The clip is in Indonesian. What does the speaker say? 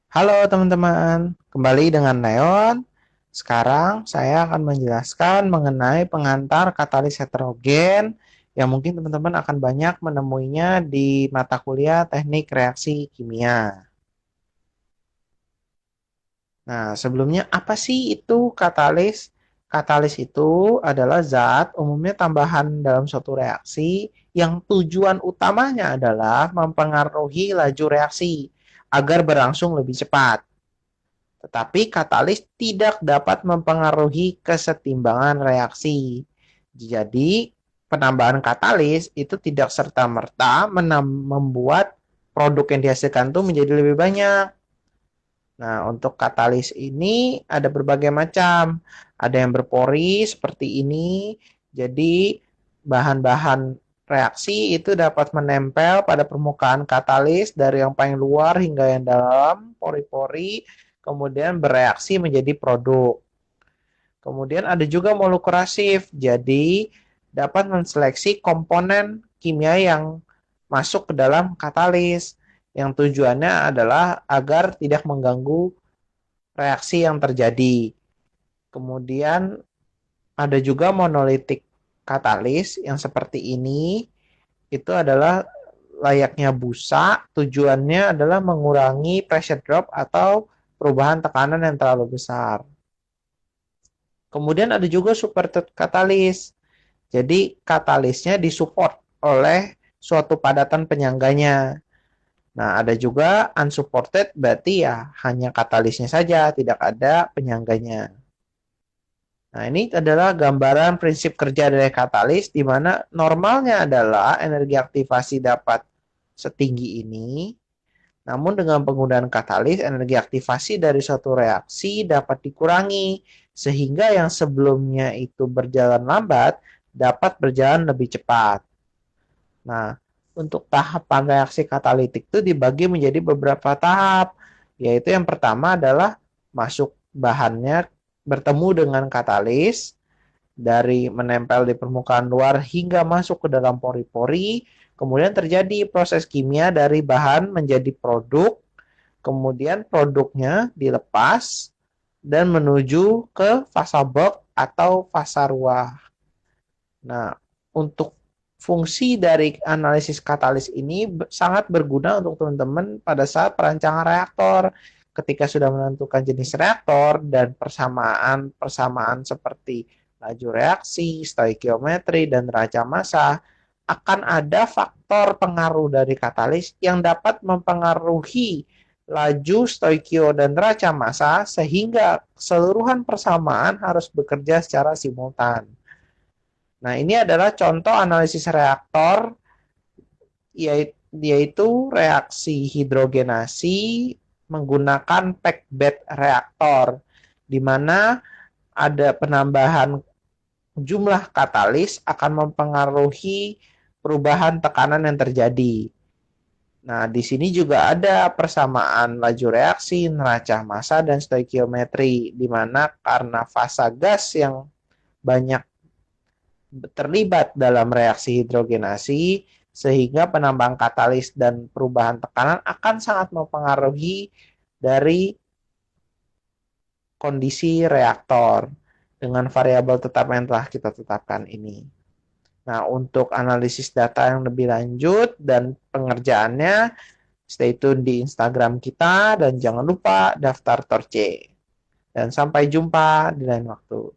Halo teman-teman, kembali dengan Neon. Sekarang saya akan menjelaskan mengenai pengantar katalis heterogen yang mungkin teman-teman akan banyak menemuinya di mata kuliah teknik reaksi kimia. Nah, sebelumnya apa sih itu katalis? Katalis itu adalah zat umumnya tambahan dalam suatu reaksi yang tujuan utamanya adalah mempengaruhi laju reaksi agar berlangsung lebih cepat. Tetapi katalis tidak dapat mempengaruhi kesetimbangan reaksi. Jadi, penambahan katalis itu tidak serta-merta membuat produk yang dihasilkan itu menjadi lebih banyak. Nah, untuk katalis ini ada berbagai macam. Ada yang berpori seperti ini. Jadi, bahan-bahan reaksi itu dapat menempel pada permukaan katalis dari yang paling luar hingga yang dalam, pori-pori, kemudian bereaksi menjadi produk. Kemudian ada juga molekularasif, jadi dapat menseleksi komponen kimia yang masuk ke dalam katalis yang tujuannya adalah agar tidak mengganggu reaksi yang terjadi. Kemudian ada juga monolitik katalis yang seperti ini, itu adalah layaknya busa, tujuannya adalah mengurangi pressure drop atau perubahan tekanan yang terlalu besar. Kemudian ada juga superted katalis. Jadi katalisnya disupport oleh suatu padatan penyangganya. Nah, ada juga unsupported, berarti ya hanya katalisnya saja, tidak ada penyangganya. Nah, ini adalah gambaran prinsip kerja dari katalis, di mana normalnya adalah energi aktivasi dapat setinggi ini, namun dengan penggunaan katalis, energi aktivasi dari suatu reaksi dapat dikurangi, sehingga yang sebelumnya itu berjalan lambat, dapat berjalan lebih cepat. Nah, untuk tahapan reaksi katalitik itu dibagi menjadi beberapa tahap, yaitu yang pertama adalah masuk bahannya bertemu dengan katalis, dari menempel di permukaan luar hingga masuk ke dalam pori-pori, kemudian terjadi proses kimia dari bahan menjadi produk, kemudian produknya dilepas dan menuju ke fasa bulk atau fasa ruah. Nah, untuk fungsi dari analisis katalis ini sangat berguna untuk teman-teman pada saat perancangan reaktor. Ketika sudah menentukan jenis reaktor dan persamaan seperti laju reaksi, stoikiometri, dan neraca massa, akan ada faktor pengaruh dari katalis yang dapat mempengaruhi laju stoikio dan neraca massa sehingga keseluruhan persamaan harus bekerja secara simultan. Nah, ini adalah contoh analisis reaktor, yaitu reaksi hidrogenasi menggunakan packed bed reaktor, di mana ada penambahan jumlah katalis akan mempengaruhi perubahan tekanan yang terjadi. Nah, di sini juga ada persamaan laju reaksi, neraca massa, dan stoikiometri, di mana karena fasa gas yang banyak terlibat dalam reaksi hidrogenasi, sehingga penambahan katalis dan perubahan tekanan akan sangat mempengaruhi dari kondisi reaktor dengan variabel tetap yang telah kita tetapkan ini. Nah, untuk analisis data yang lebih lanjut dan pengerjaannya, stay tune di Instagram kita dan jangan lupa daftar Torce. Dan sampai jumpa di lain waktu.